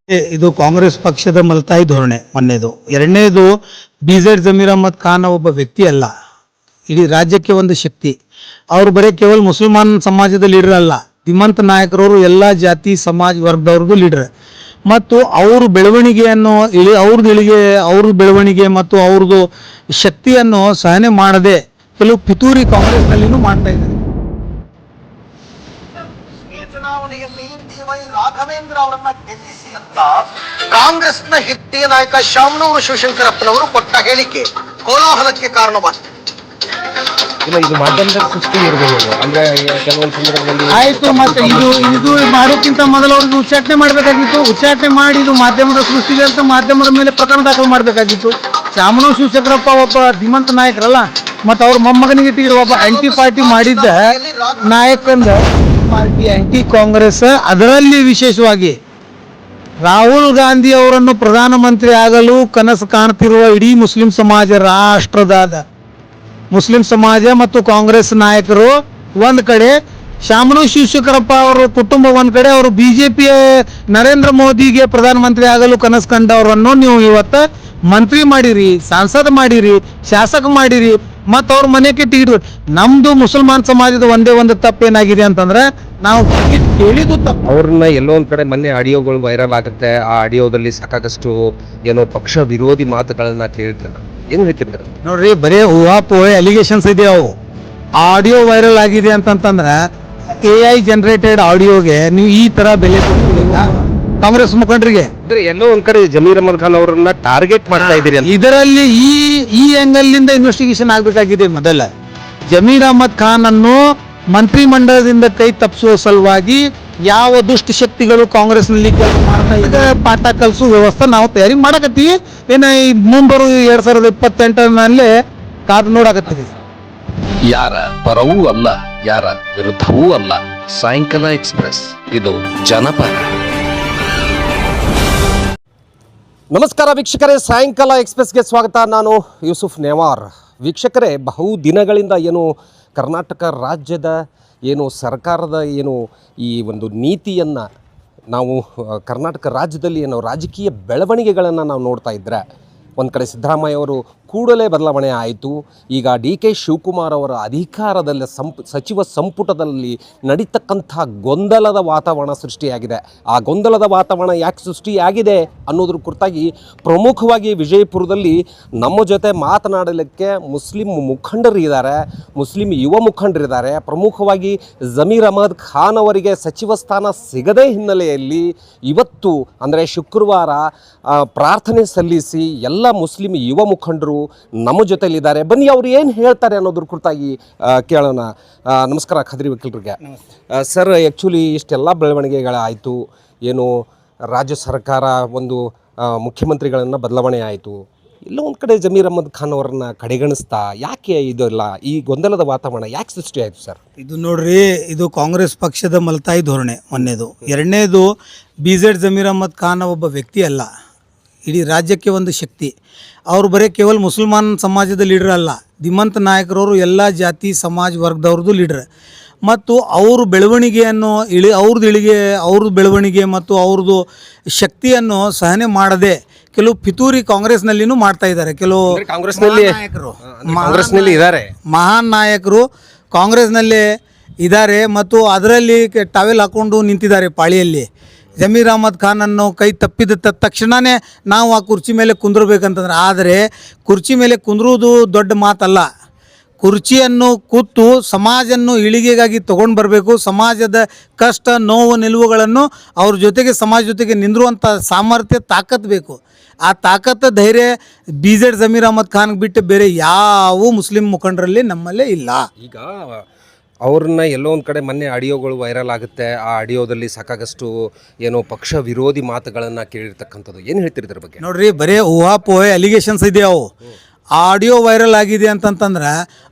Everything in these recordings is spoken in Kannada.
ಇದು ಕಾಂಗ್ರೆಸ್ ಪಕ್ಷದ ಮಲ್ತಾಯಿ ಧೋರಣೆ ಒಂದನೇದು. ಎರಡನೇದು, BZ ಜಮೀರ್ ಅಹ್ಮದ್ ಖಾನ್ ಒಬ್ಬ ವ್ಯಕ್ತಿ ಅಲ್ಲ, ಇಡೀ ರಾಜ್ಯಕ್ಕೆ ಒಂದು ಶಕ್ತಿ. ಅವರು ಬರೀ ಕೇವಲ ಮುಸಲ್ಮಾನ್ ಸಮಾಜದ ಲೀಡರ್ ಅಲ್ಲ, ಧೀಮಂತ ನಾಯಕರವರು ಎಲ್ಲ ಜಾತಿ ಸಮಾಜ ವರ್ಗದವ್ರದ್ದು ಲೀಡರ್. ಮತ್ತು ಅವ್ರ ಬೆಳವಣಿಗೆಯನ್ನು ಅವ್ರ ಬೆಳವಣಿಗೆ ಮತ್ತು ಅವ್ರದ್ದು ಶಕ್ತಿಯನ್ನು ಸಹನೆ ಮಾಡದೆ ಕೆಲವು ಪಿತೂರಿ ಕಾಂಗ್ರೆಸ್ನಲ್ಲಿನೂ ಮಾಡ್ತಾ ಇದ್ದಾರೆ. ಚುನಾವಣೆಯಲ್ಲಿ DY ರಾಘವೇಂದ್ರ ಅವರನ್ನ ಗೆಲ್ಲಿಸಿ ಅಂತ ಕಾಂಗ್ರೆಸ್ನ ಹಿರಿಯ ನಾಯಕ ಶಾಮನೂರು ಶಿವಶಂಕರಪ್ಪನವರು ಕೊಟ್ಟ ಹೇಳಿಕೆ ಕೋಲಾಹಲಕ್ಕೆ ಕಾರಣವಾಗಿದೆ. ಇಲ್ಲ, ಇದು ಮಾಧ್ಯಮದ ಸೃಷ್ಟಿ ಇರಬಹುದು. ಅಂದ್ರೆ ಕೆಲವೊಂದು ಸಂದರ್ಭದಲ್ಲಿ ಆಯ್ತು, ಮತ್ತೆ ಇದು ಮಾಡೋಕ್ಕಿಂತ ಮೊದಲು ಅವ್ರಿಗೆ ಉಚ್ಚಾಟನೆ ಮಾಡಬೇಕಾಗಿತ್ತು. ಉಚ್ಚಾಟನೆ ಮಾಡಿ ಇದು ಮಾಧ್ಯಮದ ಸೃಷ್ಟಿಗೆ ಅಂತ ಮಾಧ್ಯಮದ ಮೇಲೆ ಪ್ರಕರಣ ದಾಖಲು ಮಾಡಬೇಕಾಗಿತ್ತು. ಶಾಮನೂರು ಶಿವಶಂಕರಪ್ಪ ಒಬ್ಬ ಧೀಮಂತ ನಾಯಕರಲ್ಲ, ಮತ್ತು ಅವ್ರ ಮೊಮ್ಮಗನಿಗೆ ಒಬ್ಬ ಆಂಟಿ ಪಾರ್ಟಿ ಮಾಡಿದ್ದ ನಾಯಕಂದ ಪಾರ್ಟಿ ಆಂಟಿ ಕಾಂಗ್ರೆಸ್. ಅದರಲ್ಲಿ ವಿಶೇಷವಾಗಿ ರಾಹುಲ್ ಗಾಂಧಿ ಅವರನ್ನು ಪ್ರಧಾನಮಂತ್ರಿ ಆಗಲು ಕನಸು ಕಾಣ್ತಿರುವ ಇಡೀ ಮುಸ್ಲಿಂ ಸಮಾಜ, ರಾಷ್ಟ್ರದ ಮುಸ್ಲಿಂ ಸಮಾಜ ಮತ್ತು ಕಾಂಗ್ರೆಸ್ ನಾಯಕರು ಒಂದು ಕಡೆ, ಶಾಮನೂರು ಶಿವಶಂಕರಪ್ಪ ಅವರ ಕುಟುಂಬ ಒಂದು ಕಡೆ, ಅವರು BJP ನರೇಂದ್ರ ಮೋದಿಗೆ ಪ್ರಧಾನಮಂತ್ರಿ ಆಗಲು ಕನಸು ಕಂಡವರನ್ನು ನೀವು ಇವತ್ತು ಮಂತ್ರಿ ಮಾಡಿರಿ, ಸಂಸದ ಮಾಡಿರಿ, ಶಾಸಕ ಮಾಡಿರಿ, ಮತ್ತು ಅವ್ರ ಮನೆಗೆ ಟಿಕೆಟ್. ನಮ್ದು ಮುಸಲ್ಮಾನ್ ಸಮಾಜದ ಒಂದೇ ಒಂದು ತಪ್ಪೇನಾಗಿದೆ ಅಂತಂದ್ರೆ ನಾವು ಟಿಕೆಟ್ ಕೇಳಿದ್ದು ತಪ್ಪು. ಅವ್ರನ್ನ ಎಲ್ಲೋ ಒಂದ್ ಕಡೆ ಮೊನ್ನೆ ಆಡಿಯೋಗಳು ವೈರಲ್ ಆಗುತ್ತೆ. ಆ ಆಡಿಯೋದಲ್ಲಿ ಸಾಕಾಗಷ್ಟು ಏನೋ ಪಕ್ಷ ವಿರೋಧಿ ಮಾತುಗಳನ್ನ ಕೇಳ್ತಾರೆ. ಏನ್ ಹೇಳ್ತಿರ್ತಾರೆ ನೋಡ್ರಿ, ಬರೀ ಊಹಾಪೋಹೆ ಅಲಿಗೇಷನ್ಸ್ ಇದೆ. ಅವು ಆಡಿಯೋ ವೈರಲ್ ಆಗಿದೆ ಅಂತಂತಂದ್ರೆ AI ಜನರೇಟೆಡ್ ಆಡಿಯೋಗೆ ನೀವು ಈ ತರ ಬೆಲೆ ಕೊಡ್ತೀರಾ ಕಾಂಗ್ರೆಸ್ ಮುಖಂಡರಿಗೆ? ಎಲ್ಲೋ ಒಂದ್ ಕಡೆ ಜಮೀರ್ ಅಹ್ಮದ್ ಖಾನ್ ಅವರನ್ನ ಟಾರ್ಗೆಟ್ ಮಾಡ್ತಾ ಇದ್ದೀರಿ ಅಂತ. ಇದರಲ್ಲಿ ಈ ಆಂಗಲ್ನಿಂದ ಇನ್ವೆಸ್ಟಿಗೇಷನ್ ಆಗಬೇಕಾಗಿದೆ. ಮೊದಲ ಜಮೀರ್ ಅಹ್ಮದ್ ಖಾನ್ ಅನ್ನು ಮಂತ್ರಿಮಂಡಲದಿಂದ ಕೈ ತಪ್ಪಿಸುವ ಸಲುವಾಗಿ ಯಾವ ದುಷ್ಟ ಶಕ್ತಿಗಳು ಕಾಂಗ್ರೆಸ್ನಲ್ಲಿ ಕೆಲಸ ಮಾಡ್ತಾ ಇದ್ದಾರೆ, ಪಾಠ ಕಲಿಸುವ ವ್ಯವಸ್ಥೆ ನಾವು ತಯಾರಿ ಮಾಡಕತ್ತೀವಿ. ಏನ ಈ ಮುಂಬರು 2028 ಕಾದು ನೋಡಕತ್ತೀವಿ. ಯಾರ ಪರವೂ ಅಲ್ಲ, ಯಾರ ವಿರುದ್ಧವೂ ಅಲ್ಲ. ಸಾಯಂಕಾಲ ಎಕ್ಸ್ಪ್ರೆಸ್, ಇದು ಜನಪರ. ನಮಸ್ಕಾರ ವೀಕ್ಷಕರೇ, ಸಾಯಂಕಾಲ ಎಕ್ಸ್ಪ್ರೆಸ್ಗೆ ಸ್ವಾಗತ. ನಾನು ಯೂಸುಫ್ ನೆವಾರ್. ವೀಕ್ಷಕರೇ, ಬಹು ದಿನಗಳಿಂದ ಏನು ಕರ್ನಾಟಕ ರಾಜ್ಯದ ಏನು ಸರ್ಕಾರದ ಏನು ಈ ಒಂದು ನೀತಿಯನ್ನು ನಾವು ಕರ್ನಾಟಕ ರಾಜ್ಯದಲ್ಲಿ ಏನೋ ರಾಜಕೀಯ ಬೆಳವಣಿಗೆಗಳನ್ನು ನಾವು ನೋಡ್ತಾ ಇದ್ದರೆ, ಒಂದು ಕಡೆ ಸಿದ್ದರಾಮಯ್ಯ ಅವರು ಕೂಡಲೇ ಬದಲಾವಣೆ ಆಯಿತು. ಈಗ DK ಶಿವಕುಮಾರ್ ಅವರ ಅಧಿಕಾರದಲ್ಲಿ ಸಚಿವ ಸಂಪುಟದಲ್ಲಿ ನಡೀತಕ್ಕಂಥ ಗೊಂದಲದ ವಾತಾವರಣ ಸೃಷ್ಟಿಯಾಗಿದೆ. ಆ ಗೊಂದಲದ ವಾತಾವರಣ ಯಾಕೆ ಸೃಷ್ಟಿಯಾಗಿದೆ ಅನ್ನೋದ್ರ ಕುರಿತಾಗಿ ಪ್ರಮುಖವಾಗಿ ವಿಜಯಪುರದಲ್ಲಿ ನಮ್ಮ ಜೊತೆ ಮಾತನಾಡಲಿಕ್ಕೆ ಮುಸ್ಲಿಂ ಮುಖಂಡರಿದ್ದಾರೆ, ಮುಸ್ಲಿಂ ಯುವ ಮುಖಂಡರಿದ್ದಾರೆ. ಪ್ರಮುಖವಾಗಿ ಜಮೀರ್ ಅಹ್ಮದ್ ಖಾನ್ ಅವರಿಗೆ ಸಚಿವ ಸ್ಥಾನ ಸಿಗದೇ ಹಿನ್ನೆಲೆಯಲ್ಲಿ ಇವತ್ತು ಅಂದರೆ ಶುಕ್ರವಾರ ಪ್ರಾರ್ಥನೆ ಸಲ್ಲಿಸಿ ಎಲ್ಲ ಮುಸ್ಲಿಂ ಯುವ ಮುಖಂಡರು ನಮ್ಮ ಜೊತೆಲಿದ್ದಾರೆ. ಬನ್ನಿ ಅವ್ರು ಏನು ಹೇಳ್ತಾರೆ ಅನ್ನೋದ್ರ ಕುರಿತಾಗಿ ಕೇಳೋಣ. ನಮಸ್ಕಾರ ಖದ್ರಿ ವಕೀಲರಿಗೆ. ಸರ್, ಆ್ಯಕ್ಚುಲಿ ಇಷ್ಟೆಲ್ಲ ಬೆಳವಣಿಗೆಗಳಾಯಿತು. ಏನು ರಾಜ್ಯ ಸರ್ಕಾರ ಒಂದು ಮುಖ್ಯಮಂತ್ರಿಗಳನ್ನು ಬದಲಾವಣೆ ಆಯಿತು. ಇಲ್ಲ ಒಂದು ಕಡೆ ಜಮೀರ್ ಅಹ್ಮದ್ ಖಾನ್ ಅವರನ್ನ ಕಡೆಗಣಿಸ್ತಾ ಯಾಕೆ ಇದೆಲ್ಲ ಈ ಗೊಂದಲದ ವಾತಾವರಣ ಯಾಕೆ ಸೃಷ್ಟಿ ಆಯಿತು ಸರ್? ಇದು ನೋಡ್ರಿ, ಇದು ಕಾಂಗ್ರೆಸ್ ಪಕ್ಷದ ಮಲ್ತಾಯಿ ಧೋರಣೆ ಒಂದನೇದು. ಎರಡನೇದು, BZ ಜಮೀರ್ ಅಹ್ಮದ್ ಖಾನ್ ಒಬ್ಬ ವ್ಯಕ್ತಿ ಅಲ್ಲ, ಇಡೀ ರಾಜ್ಯಕ್ಕೆ ಒಂದು ಶಕ್ತಿ. ಅವರು ಬರೀ ಕೇವಲ ಮುಸಲ್ಮಾನ್ ಸಮಾಜದ ಲೀಡರ್ ಅಲ್ಲ, ಧೀಮಂತ ನಾಯಕರವರು ಎಲ್ಲ ಜಾತಿ ಸಮಾಜ ವರ್ಗದವ್ರದ್ದು ಲೀಡರ್. ಮತ್ತು ಅವ್ರ ಬೆಳವಣಿಗೆಯನ್ನು ಅವ್ರ ಬೆಳವಣಿಗೆ ಮತ್ತು ಅವ್ರದ್ದು ಶಕ್ತಿಯನ್ನು ಸಹನೆ ಮಾಡದೆ ಕೆಲವು ಪಿತೂರಿ ಕಾಂಗ್ರೆಸ್ನಲ್ಲಿನೂ ಮಾಡ್ತಾ ಇದ್ದಾರೆ. ಕೆಲವು ಮಹಾನ್ ನಾಯಕರು ಕಾಂಗ್ರೆಸ್ನಲ್ಲಿ ಇದ್ದಾರೆ ಮತ್ತು ಅದರಲ್ಲಿ ಟಾವೆಲ್ ಹಾಕ್ಕೊಂಡು ನಿಂತಿದ್ದಾರೆ ಪಾಳಿಯಲ್ಲಿ. ಜಮೀರ್ ಅಹ್ಮದ್ ಖಾನನ್ನು ಕೈ ತಪ್ಪಿದ ತಕ್ಷಣವೇ ನಾವು ಆ ಕುರ್ಚಿ ಮೇಲೆ ಕುಂದ್ರಬೇಕಂತಂದ್ರೆ, ಆದರೆ ಕುರ್ಚಿ ಮೇಲೆ ಕುಂದ್ರುವುದು ದೊಡ್ಡ ಮಾತಲ್ಲ. ಕುರ್ಚಿಯನ್ನು ಕೂತು ಸಮಾಜವನ್ನು ಇಳಿಗೆಗಾಗಿ ತೊಗೊಂಡು ಬರಬೇಕು. ಸಮಾಜದ ಕಷ್ಟ ನೋವು ನಿಲುವುಗಳನ್ನು ಅವ್ರ ಜೊತೆಗೆ ಸಮಾಜ ಜೊತೆಗೆ ನಿಂದಿರುವಂಥ ಸಾಮರ್ಥ್ಯ ತಾಕತ್ತು ಬೇಕು. ಆ ತಾಕತ್ತು ಧೈರ್ಯ BZ ಜಮೀರ್ ಅಹ್ಮದ್ ಖಾನ್ಗೆ ಬಿಟ್ಟು ಬೇರೆ ಯಾವ ಮುಸ್ಲಿಂ ಮುಖಂಡರಲ್ಲಿ ನಮ್ಮಲ್ಲೇ ಇಲ್ಲ. ಈಗ ಅವ್ರನ್ನ ಎಲ್ಲೋ ಒಂದು ಕಡೆ ಮೊನ್ನೆ ಆಡಿಯೋಗಳು ವೈರಲ್ ಆಗುತ್ತೆ. ಆ ಆಡಿಯೋದಲ್ಲಿ ಸಾಕಾಗಷ್ಟು ಏನೋ ಪಕ್ಷ ವಿರೋಧಿ ಮಾತುಗಳನ್ನು ಕೇಳಿರ್ತಕ್ಕಂಥದ್ದು. ಏನು ಹೇಳ್ತೀರಿ ಇದ್ರ ಬಗ್ಗೆ? ನೋಡ್ರಿ, ಬರೀ ಊಹಾಪೋಹೆ ಅಲಿಗೇಷನ್ಸ್ ಇದೆ. ಅವು ಆಡಿಯೋ ವೈರಲ್ ಆಗಿದೆ ಅಂತಂತಂದ್ರೆ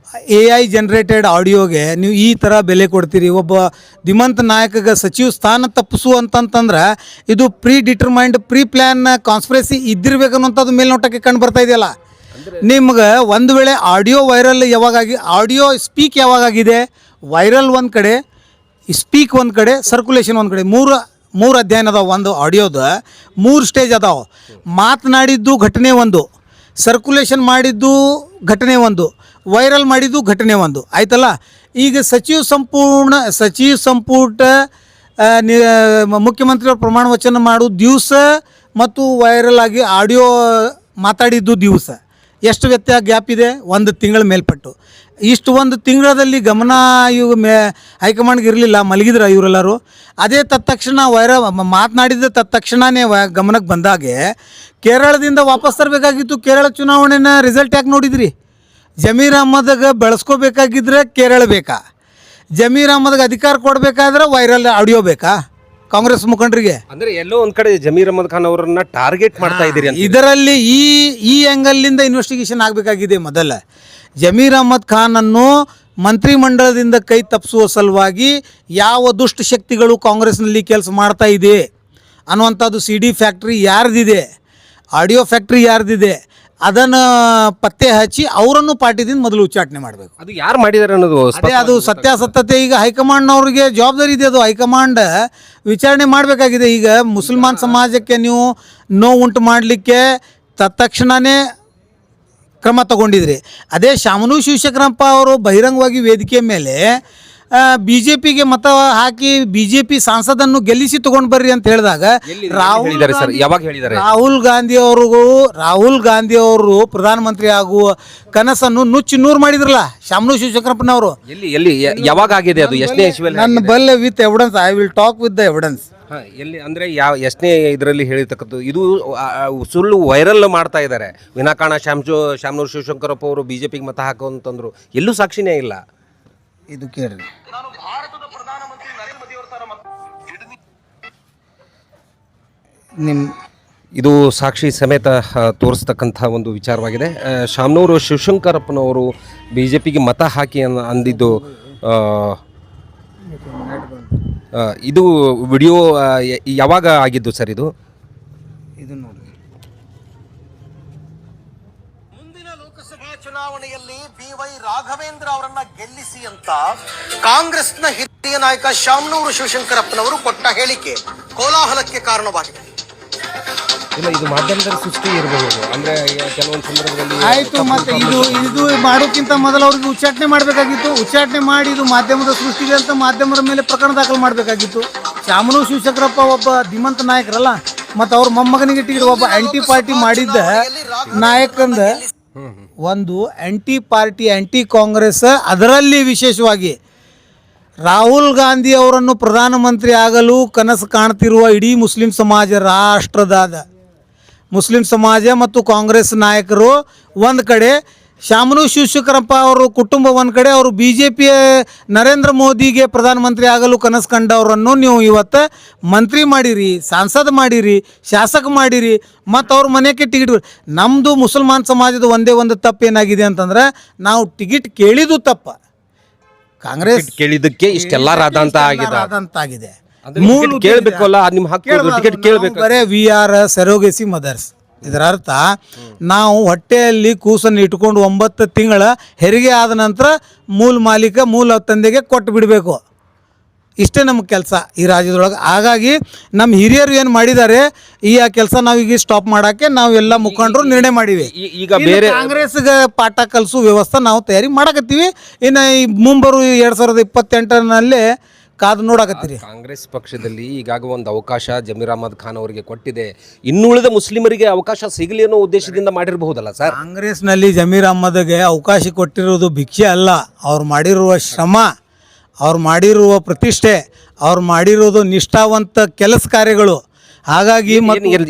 AI ಜನರೇಟೆಡ್ ಆಡಿಯೋಗೆ ನೀವು ಈ ಥರ ಬೆಲೆ ಕೊಡ್ತೀರಿ. ಒಬ್ಬ ಧೀಮಂತ ನಾಯಕಗೆ ಸಚಿವ ಸ್ಥಾನ ತಪ್ಪಿಸುವಂತಂದ್ರೆ ಇದು ಪ್ರೀ ಪ್ಲ್ಯಾನ್ ಕಾನ್ಸ್ಪಿರಸಿ ಇದ್ದಿರ್ಬೇಕನ್ನುವಂಥದ್ದು ಮೇಲ್ನೋಟಕ್ಕೆ ಕಂಡು ಬರ್ತಾ ಇದೆಯಲ್ಲ. ನಿಮ್ಗೆ ಒಂದು ವೇಳೆ ಆಡಿಯೋ ವೈರಲ್ ಆಡಿಯೋ ಸ್ಪೀಕ್ ಯಾವಾಗಾಗಿದೆ? ವೈರಲ್ ಒಂದು ಕಡೆ, ಸ್ಪೀಕ್ ಒಂದು ಕಡೆ, ಸರ್ಕ್ಯುಲೇಷನ್ ಒಂದು ಕಡೆ, 3 ಅಧ್ಯಯನ ಅದಾವೆ. ಒಂದು ಆಡಿಯೋದ 3 ಸ್ಟೇಜ್ ಅದಾವೆ. ಮಾತನಾಡಿದ್ದು ಘಟನೆ ಒಂದು, ಸರ್ಕ್ಯುಲೇಷನ್ ಮಾಡಿದ್ದು ಘಟನೆ ಒಂದು, ವೈರಲ್ ಮಾಡಿದ್ದು ಘಟನೆ ಒಂದು, ಆಯ್ತಲ್ಲ. ಈಗ ಸಚಿವ ಸಂಪುಟ ಮುಖ್ಯಮಂತ್ರಿಯವರು ಪ್ರಮಾಣ ವಚನ ಮಾಡೋ ದಿವಸ ಮತ್ತು ವೈರಲ್ ಆಗಿ ಆಡಿಯೋ ಮಾತಾಡಿದ್ದು ದಿವಸ ಎಷ್ಟು ವ್ಯತ್ಯಾಸ ಗ್ಯಾಪ್ ಇದೆ? 1 ತಿಂಗಳ ಮೇಲ್ಪಟ್ಟು. ಇಷ್ಟು 1 ತಿಂಗಳಲ್ಲಿ ಗಮನ ಹೈಕಮಾಂಡ್ಗೆ ಇರಲಿಲ್ಲ, ಮಲಗಿದ್ರ ಇವರೆಲ್ಲರೂ. ಅದೇ ತತ್ಕ್ಷಣ ಮಾತನಾಡಿದ ತತ್ಕ್ಷಣವೇ ಗಮನಕ್ಕೆ ಬಂದಾಗೆ ಕೇರಳದಿಂದ ವಾಪಸ್ ತರಬೇಕಾಗಿತ್ತು. ಕೇರಳ ಚುನಾವಣೆನ ರಿಸಲ್ಟ್ ಯಾಕೆ ನೋಡಿದ್ರಿ? ಜಮೀರ್ ಅಹ್ಮದ್ಗೆ ಬೆಳೆಸ್ಕೋಬೇಕಾಗಿದ್ರೆ ಕೇರಳ ಬೇಕಾ? ಜಮೀರ್ ಅಹ್ಮದ್ಗೆ ಅಧಿಕಾರ ಕೊಡಬೇಕಾದ್ರೆ ವೈರಲ್ ಆಡಿಯೋ ಬೇಕಾ ಕಾಂಗ್ರೆಸ್ ಮುಖಂಡರಿಗೆ? ಅಂದ್ರೆ ಎಲ್ಲೋ ಒಂದ್ ಕಡೆ ಜಮೀರ್ ಅಹ್ಮದ್ ಖಾನ್ ಅವರನ್ನ ಟಾರ್ಗೆಟ್ ಮಾಡ್ತಾ ಇದ್ದೀರಿ ಅಂತ. ಇದರಲ್ಲಿ ಈ ಆ್ಯಂಗಲ್ನಿಂದ ಇನ್ವೆಸ್ಟಿಗೇಷನ್ ಆಗಬೇಕಾಗಿದೆ. ಮೊದಲ ಜಮೀರ್ ಅಹ್ಮದ್ ಖಾನನ್ನು ಮಂತ್ರಿಮಂಡಲದಿಂದ ಕೈ ತಪ್ಪಿಸುವ ಸಲುವಾಗಿ ಯಾವ ದುಷ್ಟ ಶಕ್ತಿಗಳು ಕಾಂಗ್ರೆಸ್ನಲ್ಲಿ ಕೆಲಸ ಮಾಡ್ತಾ ಇದೆ ಅನ್ನುವಂಥದ್ದು CD ಫ್ಯಾಕ್ಟ್ರಿ ಯಾರ್ದಿದೆ, ಆಡಿಯೋ ಫ್ಯಾಕ್ಟ್ರಿ ಯಾರ್ದಿದೆ, ಅದನ್ನು ಪತ್ತೆ ಹಚ್ಚಿ ಅವರನ್ನು ಪಾರ್ಟಿದಿಂದ ಮೊದಲು ಉಚ್ಚಾಟನೆ ಮಾಡಬೇಕು. ಅದು ಯಾರು ಮಾಡಿದಾರೆ ಅನ್ನೋದು ಅದು ಸತ್ಯಾಸತ್ಯತೆ ಈಗ ಹೈಕಮಾಂಡ್ನವ್ರಿಗೆ ಜವಾಬ್ದಾರಿ ಇದೆ. ಅದು ಹೈಕಮಾಂಡ್ ವಿಚಾರಣೆ ಮಾಡಬೇಕಾಗಿದೆ. ಈಗ ಮುಸಲ್ಮಾನ್ ಸಮಾಜಕ್ಕೆ ನೀವು ನೋವುಂಟು ಮಾಡಲಿಕ್ಕೆ ತತ್ಕ್ಷಣವೇ ಕ್ರಮ ತಗೊಂಡಿದ್ರಿ. ಅದೇ ಶಾಮನೂರು ಶಿವಶಂಕರಪ್ಪ ಅವರು ಬಹಿರಂಗವಾಗಿ ವೇದಿಕೆ ಮೇಲೆ BJPಗೆ ಮತ ಹಾಕಿ BJP ಸಾಂಸದನ್ನು ಗೆಲ್ಲಿಸಿ ತಗೊಂಡು ಬರ್ರಿ ಅಂತ ಹೇಳಿದಾಗ ರಾಹುಲ್ ಗಾಂಧಿ ಅವರು ಪ್ರಧಾನಮಂತ್ರಿ ಆಗುವ ಕನಸನ್ನು ನುಚ್ಚಿ ನೂರು ಮಾಡಿದ್ರಲ್ಲ ಶಾಮನೂರು ಶಿವಶಂಕರಪ್ಪನವರು. ಯಾವಾಗ ಆಗಿದೆ ಅದು? ಎಷ್ಟನೇ ಇಸ್ವಿಯಲ್ಲಿ? ನನ್ನ ಬಲ್ಲೆ with evidence, I will talk with the evidence. ಎಲ್ಲಿ ಅಂದರೆ ಎಷ್ಟನೇ ಇದರಲ್ಲಿ ಹೇಳಿರ್ತಕ್ಕಂಥದ್ದು? ಇದು ಸುಳ್ಳು ವೈರಲ್ ಮಾಡ್ತಾ ಇದ್ದಾರೆ. ವಿನಾಕಾರಣ ಶಾಮನೂರು ಶಿವಶಂಕರಪ್ಪ ಅವರು BJPಗೆ ಮತ ಹಾಕು ಅಂತಂದ್ರು. ಎಲ್ಲೂ ಸಾಕ್ಷಿನೇ ಇಲ್ಲ. ಇದು ಕೇಳಿ, ಇದು ಸಾಕ್ಷಿ ಸಮೇತ ತೋರಿಸ್ತಕ್ಕಂಥ ಒಂದು ವಿಚಾರವಾಗಿದೆ. ಶಾಮನೂರು ಶಿವಶಂಕರಪ್ಪನವರು BJPಗೆ ಮತ ಹಾಕಿ ಅಂದಿದ್ದು ಇದು ವಿಡಿಯೋ ಯಾವಾಗ ಆಗಿದ್ದು ಸರ್? ಇದು ನೋಡಿ, ಮುಂದಿನ ಲೋಕಸಭಾ ಚುನಾವಣೆಯಲ್ಲಿ BY ರಾಘವೇಂದ್ರ ಅವರನ್ನ ಗೆಲ್ಲಿಸಿ ಅಂತ ಕಾಂಗ್ರೆಸ್ನ ಹಿರಿಯ ನಾಯಕ ಶಾಮನೂರು ಶಿವಶಂಕರಪ್ಪನವರು ಕೊಟ್ಟ ಹೇಳಿಕೆ ಕೋಲಾಹಲಕ್ಕೆ ಕಾರಣವಾಗಿದೆ. ಇಲ್ಲ, ಇದು ಮಾಧ್ಯಮದಲ್ಲಿ ಸೃಷ್ಟಿ ಇರಬಹುದು. ಅಂದ್ರೆ ಕೆಲವೊಂದು ಸಂದರ್ಭದಲ್ಲಿ ಆಯ್ತು. ಮತ್ತೆ ಇದು ಮಾಡೋಕ್ಕಿಂತ ಮೊದಲು ಅವ್ರಿಗೆ ಉಚ್ಚಾಟನೆ ಮಾಡಬೇಕಾಗಿತ್ತು. ಉಚ್ಚಾಟನೆ ಮಾಡಿ ಇದು ಮಾಧ್ಯಮದ ಸೃಷ್ಟಿಗೆ ಅಂತ ಮಾಧ್ಯಮದ ಮೇಲೆ ಪ್ರಕರಣ ದಾಖಲು ಮಾಡಬೇಕಾಗಿತ್ತು. ಶಾಮನೂರು ಶಿವಶಂಕರಪ್ಪ ಒಬ್ಬ ಧೀಮಂತ ನಾಯಕರಲ್ಲ, ಮತ್ತು ಅವ್ರ ಮೊಮ್ಮಗನಿಗೆ ಟಿಕೆಟ್ ಒಬ್ಬ ಆಂಟಿ ಪಾರ್ಟಿ ಮಾಡಿದ್ದ ನಾಯಕಂದ ಒಂದು ಆಂಟಿ ಪಾರ್ಟಿ, ಆಂಟಿ ಕಾಂಗ್ರೆಸ್, ಅದರಲ್ಲಿ ವಿಶೇಷವಾಗಿ ರಾಹುಲ್ ಗಾಂಧಿ ಅವರನ್ನು ಪ್ರಧಾನಮಂತ್ರಿ ಆಗಲು ಕನಸು ಕಾಣ್ತಿರುವ ಇಡೀ ಮುಸ್ಲಿಂ ಸಮಾಜ, ರಾಷ್ಟ್ರದ ಮುಸ್ಲಿಂ ಸಮಾಜ ಮತ್ತು ಕಾಂಗ್ರೆಸ್ ನಾಯಕರು ಒಂದು ಕಡೆ, ಶಾಮನೂರು ಶಿವಶಂಕರಪ್ಪ ಅವರು ಕುಟುಂಬ ಒಂದು ಕಡೆ, ಅವರು BJP ನರೇಂದ್ರ ಮೋದಿಗೆ ಪ್ರಧಾನಮಂತ್ರಿ ಆಗಲು ಕನಸು ಕಂಡವರನ್ನು ನೀವು ಇವತ್ತು ಮಂತ್ರಿ ಮಾಡಿರಿ, ಸಾಂಸದ ಮಾಡಿರಿ, ಶಾಸಕ ಮಾಡಿರಿ, ಮತ್ತು ಅವ್ರ ಮನೆಗೆ ಟಿಕೆಟ್. ನಮ್ಮದು ಮುಸಲ್ಮಾನ್ ಸಮಾಜದ ಒಂದೇ ಒಂದು ತಪ್ಪು ಏನಾಗಿದೆ ಅಂತಂದ್ರೆ, ನಾವು ಟಿಕೆಟ್ ಕೇಳಿದ್ದು ತಪ್ಪ. ಕಾಂಗ್ರೆಸ್ ಕೇಳಿದ್ದಕ್ಕೆ ಇಷ್ಟೆಲ್ಲ ಆಗಿದೆ. ಕೇಳಬೇಕಲ್ಲ, ನಿಮ್ಮ ಹಕ್ಕು, ಟಿಕೆಟ್ ಕೇಳಬೇಕು. ಬರೇ ವಿ ಆರ್ ಸೆರೋಗೆಸಿ ಮದರ್ಸ್. ಇದರ ಅರ್ಥ ನಾವು ಹೊಟ್ಟೆಯಲ್ಲಿ ಕೂಸನ್ನು ಇಟ್ಕೊಂಡು 9 ತಿಂಗಳ ಹೆರಿಗೆ ಆದ ನಂತರ ಮೂಲ ತಂದೆಗೆ ಕೊಟ್ಟು ಬಿಡಬೇಕು. ಇಷ್ಟೇ ನಮ್ಮ ಕೆಲಸ ಈ ರಾಜ್ಯದೊಳಗೆ. ಹಾಗಾಗಿ ನಮ್ಮ ಹಿರಿಯರು ಏನು ಮಾಡಿದ್ದಾರೆ, ಈ ಕೆಲಸ ನಾವೀಗ ಸ್ಟಾಪ್ ಮಾಡೋಕ್ಕೆ ನಾವೆಲ್ಲ ಮುಖಂಡರು ನಿರ್ಣಯ ಮಾಡಿವಿ. ಈಗ ಬೇರೆ ಕಾಂಗ್ರೆಸ್ಗೆ ಪಾಠ ಕಲಿಸೋ ವ್ಯವಸ್ಥೆ ನಾವು ತಯಾರಿ ಮಾಡಕತ್ತೀವಿ. ಇನ್ನು ಈ ಮುಂಬರು 2028 ಕಾದು ನೋಡಕತ್ತೀರಿ. ಕಾಂಗ್ರೆಸ್ ಪಕ್ಷದಲ್ಲಿ ಈಗಾಗ ಒಂದು ಅವಕಾಶ ಜಮೀರ್ ಅಹ್ಮದ್ ಖಾನ್ ಅವರಿಗೆ ಕೊಟ್ಟಿದೆ. ಇನ್ನುಳಿದ ಮುಸ್ಲಿಮರಿಗೆ ಅವಕಾಶ ಸಿಗಲಿ ಅನ್ನೋ ಉದ್ದೇಶದಿಂದ ಮಾಡಿರಬಹುದಲ್ಲ ಸರ್? ಕಾಂಗ್ರೆಸ್ನಲ್ಲಿ ಜಮೀರ್ ಅಹ್ಮದ್ಗೆ ಅವಕಾಶ ಕೊಟ್ಟಿರೋದು ಭಿಕ್ಷೆ ಅಲ್ಲ. ಅವ್ರು ಮಾಡಿರುವ ಶ್ರಮ, ಅವ್ರು ಮಾಡಿರುವ ಪ್ರತಿಷ್ಠೆ, ಅವ್ರು ಮಾಡಿರೋದು ನಿಷ್ಠಾವಂತ ಕೆಲಸ ಕಾರ್ಯಗಳು. ಹಾಗಾಗಿ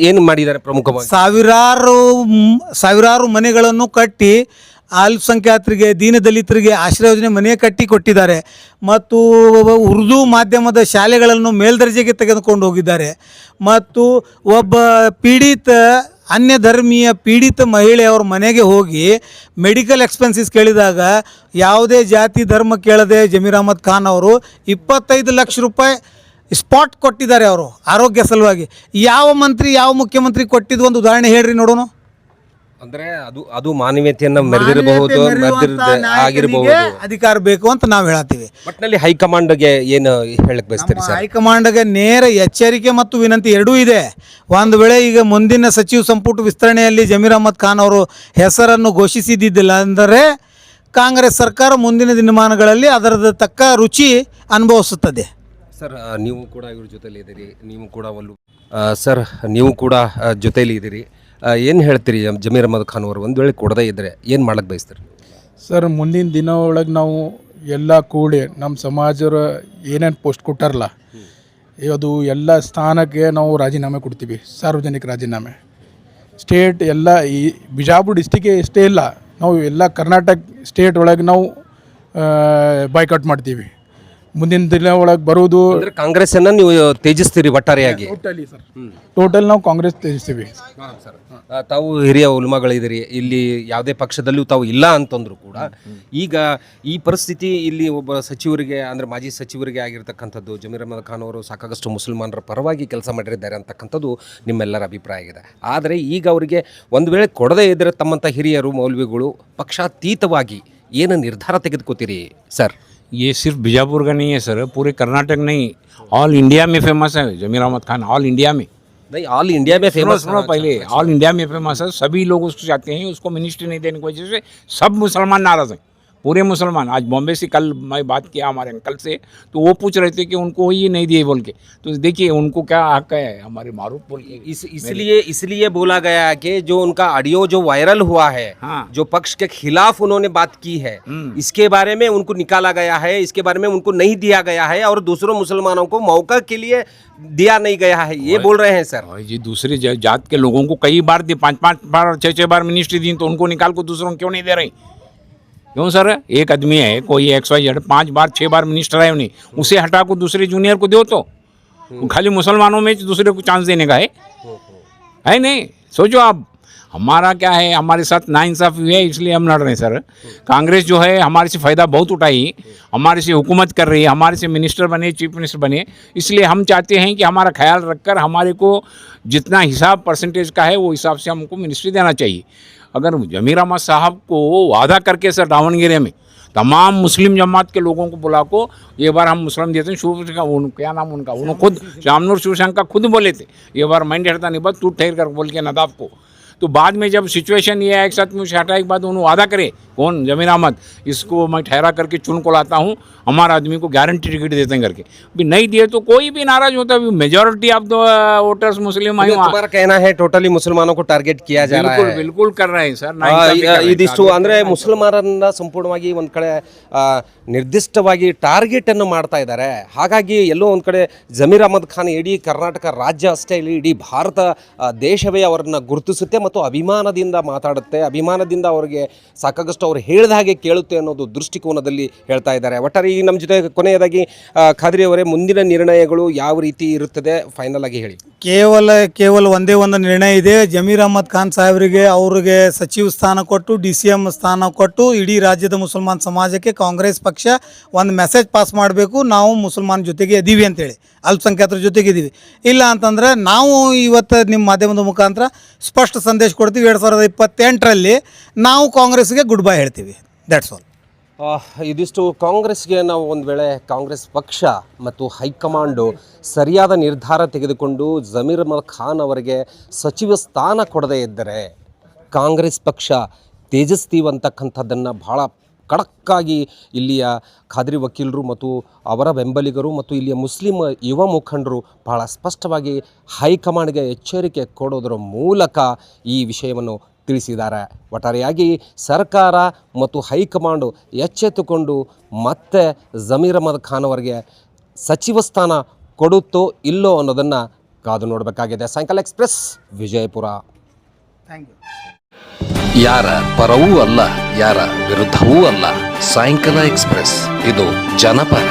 ಏನು ಮಾಡಿದ್ದಾರೆ? ಪ್ರಮುಖವಾಗಿ ಸಾವಿರಾರು ಮನೆಗಳನ್ನು ಕಟ್ಟಿ ಅಲ್ಪಸಂಖ್ಯಾತರಿಗೆ, ದೀನದಲಿತರಿಗೆ ಆಶ್ರಯ ಯೋಜನೆ ಮನೆ ಕಟ್ಟಿ ಕೊಟ್ಟಿದ್ದಾರೆ. ಮತ್ತು ಉರ್ದು ಮಾಧ್ಯಮದ ಶಾಲೆಗಳನ್ನು ಮೇಲ್ದರ್ಜೆಗೆ ತೆಗೆದುಕೊಂಡು ಹೋಗಿದ್ದಾರೆ. ಮತ್ತು ಒಬ್ಬ ಅನ್ಯ ಧರ್ಮೀಯ ಪೀಡಿತ ಮಹಿಳೆಯವ್ರ ಮನೆಗೆ ಹೋಗಿ ಮೆಡಿಕಲ್ ಎಕ್ಸ್ಪೆನ್ಸಸ್ ಕೇಳಿದಾಗ ಯಾವುದೇ ಜಾತಿ ಧರ್ಮ ಕೇಳದೆ ಜಮೀರ್ ಅಹ್ಮದ್ ಖಾನ್ ಅವರು 25 ಲಕ್ಷ ರೂಪಾಯಿ ಸ್ಪಾಟ್ ಕೊಟ್ಟಿದ್ದಾರೆ ಅವರು ಆರೋಗ್ಯ ಸಲುವಾಗಿ. ಯಾವ ಮಂತ್ರಿ, ಯಾವ ಮುಖ್ಯಮಂತ್ರಿ ಕೊಟ್ಟಿದ್ದು ಒಂದು ಉದಾಹರಣೆ ಹೇಳ್ರಿ ನೋಡೋಣ. ಅಂದ್ರೆ ಅದು ಮಾನವೀಯತೆಯನ್ನ ಮೆರೆದಿರಬಹುದು, ಆಗಿರಬಹುದು, ಅಧಿಕಾರ ಬೇಕು ಅಂತ ನಾವು ಹೇಳತ್ತೀವಿ. ಒಟ್ಟಿನಲ್ಲಿ ಹೈಕಮಾಂಡ್ಗೆ ಏನು ಹೇಳಕ್ ಬಯಸ್ತೀರಿ ಸರ್? ಹೈಕಮಾಂಡ್ಗೆ ನೇರ ಎಚ್ಚರಿಕೆ ಮತ್ತು ವಿನಂತಿ ಎರಡೂ ಇದೆ. ಒಂದು ವೇಳೆ ಈಗ ಮುಂದಿನ ಸಚಿವ ಸಂಪುಟ ವಿಸ್ತರಣೆಯಲ್ಲಿ ಜಮೀರ್ ಅಹಮದ್ ಖಾನ್ ಅವರು ಹೆಸರನ್ನು ಘೋಷಿಸಿದ್ದಿಲ್ಲ ಅಂದರೆ ಕಾಂಗ್ರೆಸ್ ಸರ್ಕಾರ ಮುಂದಿನ ದಿನಮಾನಗಳಲ್ಲಿ ಅದರದ ತಕ್ಕ ರುಚಿ ಅನುಭವಿಸುತ್ತದೆ. ಸರ್, ನೀವು ಕೂಡ ಇವ್ರ ಜೊತೆಲಿ ಇದ್ದೀರಿ, ನೀವು ಕೂಡ ಸರ್ ನೀವು ಕೂಡ ಜೊತೆಲಿ ಇದ್ದೀರಿ. ಏನು ಹೇಳ್ತೀರಿ ಜಮೀರ್ ಅಹಮದ್ ಖಾನ್ ಅವರು ಒಂದು ವೇಳೆ ಕೊಡದೇ ಇದ್ದರೆ ಏನು ಮಾಡಕ್ಕೆ ಬಯಸ್ತೀರಿ? ಸರ್, ಮುಂದಿನ ದಿನ ಒಳಗೆ ನಾವು ಎಲ್ಲ ಕೂಡಿ ನಮ್ಮ ಸಮಾಜರ ಏನೇನು ಪೋಸ್ಟ್ ಕೊಟ್ಟಾರಲ್ಲ, ಅದು ಎಲ್ಲ ಸ್ಥಾನಕ್ಕೆ ನಾವು ರಾಜೀನಾಮೆ ಕೊಡ್ತೀವಿ. ಸಾರ್ವಜನಿಕ ರಾಜೀನಾಮೆ. ಸ್ಟೇಟ್ ಎಲ್ಲ ಈ ಬಿಜಾಪುರ ಡಿಸ್ಟಿಕ್ಗೆ ಇಷ್ಟೇ ಇಲ್ಲ, ನಾವು ಎಲ್ಲ ಕರ್ನಾಟಕ ಸ್ಟೇಟ್ ಒಳಗೆ ನಾವು ಬಾಯ್ಕಾಟ್ ಮಾಡ್ತೀವಿ. ಮುಂದಿನ ದಿನ ಒಳಗೆ ಬರೋದು ಕಾಂಗ್ರೆಸ್ಸನ್ನು ನೀವು ತ್ಯಜಿಸ್ತೀರಿ ಒಟ್ಟಾರೆಯಾಗಿ? ಟೋಟಲಿ ಸರ್, ಟೋಟಲ್ ನಾವು ಕಾಂಗ್ರೆಸ್ ತ್ಯಜಿಸ್ತೀವಿ. ಸರ್, ತಾವು ಹಿರಿಯ ಉಲ್ಮಾಗಳಿದ್ದೀರಿ, ಇಲ್ಲಿ ಯಾವುದೇ ಪಕ್ಷದಲ್ಲೂ ತಾವು ಇಲ್ಲ ಅಂತಂದ್ರು ಕೂಡ ಈಗ ಈ ಪರಿಸ್ಥಿತಿ ಇಲ್ಲಿ ಒಬ್ಬ ಸಚಿವರಿಗೆ ಅಂದರೆ ಮಾಜಿ ಸಚಿವರಿಗೆ ಆಗಿರ್ತಕ್ಕಂಥದ್ದು, ಜಮೀರ್ ಅಹಮದ್ ಖಾನ್ ಅವರು ಸಾಕಷ್ಟು ಮುಸಲ್ಮಾನರ ಪರವಾಗಿ ಕೆಲಸ ಮಾಡಿದ್ದಾರೆ ಅಂತಕ್ಕಂಥದ್ದು ನಿಮ್ಮೆಲ್ಲರ ಅಭಿಪ್ರಾಯ ಆಗಿದೆ. ಆದರೆ ಈಗ ಅವರಿಗೆ ಒಂದು ವೇಳೆ ಕೊಡದೇ ಇದ್ದರೆ ತಮ್ಮಂಥ ಹಿರಿಯರು ಮೌಲ್ವಿಗಳು ಪಕ್ಷಾತೀತವಾಗಿ ಏನು ನಿರ್ಧಾರ ತೆಗೆದುಕೋತೀರಿ ಸರ್? ये सिर्फ बीजापुर का नहीं है सर, पूरे कर्नाटक नहीं, ऑल इंडिया में फेमस है जमीर अहमद खान. ऑल इंडिया में नहीं, ऑल इंडिया में फेमस. सुनो पहले, ऑल इंडिया में फेमस है. सभी लोग उसको चाहते हैं. उसको मिनिस्ट्री नहीं देने की वजह से सब मुसलमान नाराज़ हैं, पूरे मुसलमान. आज बॉम्बे से कल मैं बात किया हमारे अंकल से, तो वो पूछ रहे थे कि उनको ये नहीं दिए बोल के. तो देखिए उनको क्या हक है हमारे मारूफ बोल के. इसलिए बोला गया कि जो उनका ऑडियो जो वायरल हुआ है, हाँ, जो पक्ष के खिलाफ उन्होंने बात की है, इसके बारे में उनको निकाला गया है, इसके बारे में उनको नहीं दिया गया है और दूसरों मुसलमानों को मौका के लिए दिया नहीं गया है, ये बोल रहे हैं सर. जी दूसरे जात के लोगों को कई बार दी, 5 बार 6 बार मिनिस्ट्री दी, तो उनको निकाल को दूसरों को क्यों नहीं दे रही? क्यों सर? एक आदमी है, कोई XYZ 5 बार 6 बार मिनिस्टर है उन्हें, उसे हटा को दूसरे जूनियर को दो. तो खाली मुसलमानों में दूसरे को चांस देने का है नहीं? सोचो आप, हमारा क्या है, हमारे साथ नाइंसाफ़ी हुई है, इसलिए हम लड़ रहे हैं सर. कांग्रेस जो है हमारे से फ़ायदा बहुत उठाई, हमारे से हुकूमत कर रही है, हमारे से मिनिस्टर बने, चीफ मिनिस्टर बने. इसलिए हम चाहते हैं कि हमारा ख्याल रखकर हमारे को जितना हिसाब परसेंटेज का है वो हिसाब से हमको मिनिस्ट्री देना चाहिए. अगर जमीर अहमद साहब को वादा करके सर दावणगेरे में तमाम मुस्लिम जमात के लोगों को बुला को ये बार हम मुस्लिम देते हैं, क्या नाम उनका, उन्होंने खुद शामनूर शिवशंकर खुद बोले थे ये बार माइंड हटता नहीं, बस तू ठहर कर बोल के नदाफ को. तो बाद में जब सिचुएशन ये है, एक साथ मुझे हटाने के बाद उन्होंने वादा करे, कौन, जमीर अहमद, इसको मैं ठहरा करके चुन को लाता हूँ, हमारा आदमी को गारंटी टिकट देते हैं करके. भी नहीं दिए तो कोई भी नाराज होता है. मेजॉरिटी ऑफ द वोटर्स मुस्लिम है. तुम्हारा कहना है टोटली मुसलमानों को टार्गेट किया जा रहा है? बिल्कुल कर रहे हैं ಸರ್. ಇದಿಷ್ಟು ಅಂದರೆ ಮುಸಲ್ಮಾನರನ್ನ ಸಂಪೂರ್ಣವಾಗಿ ಒಂದು ಕಡೆ ನಿರ್ದಿಷ್ಟವಾಗಿ ಟಾರ್ಗೆಟ್ ಅನ್ನು ಮಾಡ್ತಾ ಇದ್ದಾರೆ. ಹಾಗಾಗಿ ಎಲ್ಲೋ ಒಂದು ಕಡೆ ಜಮೀರ್ ಅಹಮದ್ ಖಾನ್ ಇಡೀ ಕರ್ನಾಟಕ ರಾಜ್ಯ ಅಷ್ಟೇ ಇಲ್ಲ, ಇಡೀ ಭಾರತ ದೇಶವೇ ಅವರನ್ನು ಗುರುತಿಸುತ್ತೆ ಮತ್ತು ಅಭಿಮಾನದಿಂದ ಮಾತಾಡುತ್ತೆ, ಅಭಿಮಾನದಿಂದ ಅವರಿಗೆ ಸಾಕಾಗಷ್ಟು ಅವ್ರು ಹೇಳಿದ ಹಾಗೆ ಕೇಳುತ್ತೆ ಅನ್ನೋದು ದೃಷ್ಟಿಕೋನದಲ್ಲಿ ಹೇಳ್ತಾ ಇದ್ದಾರೆ. ಒಟ್ಟಾರೆ ಈ ನಮ್ಮ ಜೊತೆ ಕೊನೆಯದಾಗಿ ಖಾದ್ರಿ ಅವರೇ, ಮುಂದಿನ ನಿರ್ಣಯಗಳು ಯಾವ ರೀತಿ ಇರುತ್ತದೆ ಫೈನಲ್ ಆಗಿ ಹೇಳಿ. ಕೇವಲ ಒಂದೇ ಒಂದು ನಿರ್ಣಯ ಇದೆ. ಜಮೀರ್ ಅಹಮದ್ ಖಾನ್ ಸಾಹೇಬರಿಗೆ ಅವ್ರಿಗೆ ಸಚಿವ ಸ್ಥಾನ ಕೊಟ್ಟು DCM ಸ್ಥಾನ ಕೊಟ್ಟು ಇಡೀ ರಾಜ್ಯದ ಮುಸಲ್ಮಾನ್ ಸಮಾಜಕ್ಕೆ ಕಾಂಗ್ರೆಸ್ ಪಕ್ಷ ಒಂದು ಮೆಸೇಜ್ ಪಾಸ್ ಮಾಡಬೇಕು, ನಾವು ಮುಸಲ್ಮಾನ್ ಜೊತೆಗೆ ಇದ್ದೀವಿ ಅಂತೇಳಿ, ಅಲ್ಪಸಂಖ್ಯಾತರ ಜೊತೆಗೆ ಇದ್ದೀವಿ. ಇಲ್ಲ ಅಂತಂದರೆ ನಾವು ಇವತ್ತು ನಿಮ್ಮ ಮಾಧ್ಯಮದ ಮುಖಾಂತರ ಸ್ಪಷ್ಟ ಸಂದೇಶ ಕೊಡ್ತೀವಿ. 2028ರಲ್ಲಿ ನಾವು ಕಾಂಗ್ರೆಸ್ಗೆ ಗುಡ್ ಬೈ ಹೇಳ್ತೀವಿ. That's all. ಇದಿಷ್ಟು ಕಾಂಗ್ರೆಸ್ಗೆ ನಾವು ಒಂದು ವೇಳೆ ಕಾಂಗ್ರೆಸ್ ಪಕ್ಷ ಮತ್ತು ಹೈಕಮಾಂಡು ಸರಿಯಾದ ನಿರ್ಧಾರ ತೆಗೆದುಕೊಂಡು ಜಮೀರ್ ಅಹಮದ್ ಖಾನ್ ಅವರಿಗೆ ಸಚಿವ ಸ್ಥಾನ ಕೊಡದೇ ಇದ್ದರೆ ಕಾಂಗ್ರೆಸ್ ಪಕ್ಷ ತೇಜಸ್ತೀವಂತಕ್ಕಂಥದ್ದನ್ನು ಭಾಳ ಖಡಕ್ಕಾಗಿ ಇಲ್ಲಿಯ ಖಾದ್ರಿ ವಕೀಲರು ಮತ್ತು ಅವರ ಬೆಂಬಲಿಗರು ಮತ್ತು ಇಲ್ಲಿಯ ಮುಸ್ಲಿಂ ಯುವ ಮುಖಂಡರು ಬಹಳ ಸ್ಪಷ್ಟವಾಗಿ ಹೈಕಮಾಂಡ್ಗೆ ಎಚ್ಚರಿಕೆ ಕೊಡೋದರ ಮೂಲಕ ಈ ವಿಷಯವನ್ನು ತಿಳಿಸಿದ್ದಾರೆ. ಒಟ್ಟಾರೆಯಾಗಿ ಸರ್ಕಾರ ಮತ್ತು ಹೈಕಮಾಂಡು ಎಚ್ಚೆತ್ತುಕೊಂಡು ಮತ್ತೆ ಜಮೀರ್ ಅಹಮದ್ ಖಾನ್ ಅವರಿಗೆ ಸಚಿವ ಸ್ಥಾನ ಕೊಡುತ್ತೋ ಇಲ್ಲೋ ಅನ್ನೋದನ್ನು ಕಾದು ನೋಡಬೇಕಾಗಿದೆ. ಸಾಯಂಕಾಲ ಎಕ್ಸ್ಪ್ರೆಸ್, ವಿಜಯಪುರ. Thank you. ಯಾರ ಪರವೂ ಅಲ್ಲ, ಯಾರ ವಿರುದ್ಧವೂ ಅಲ್ಲ. ಸಾಯಂಕಾಲ ಎಕ್ಸ್ಪ್ರೆಸ್, ಇದು ಜನಪರ.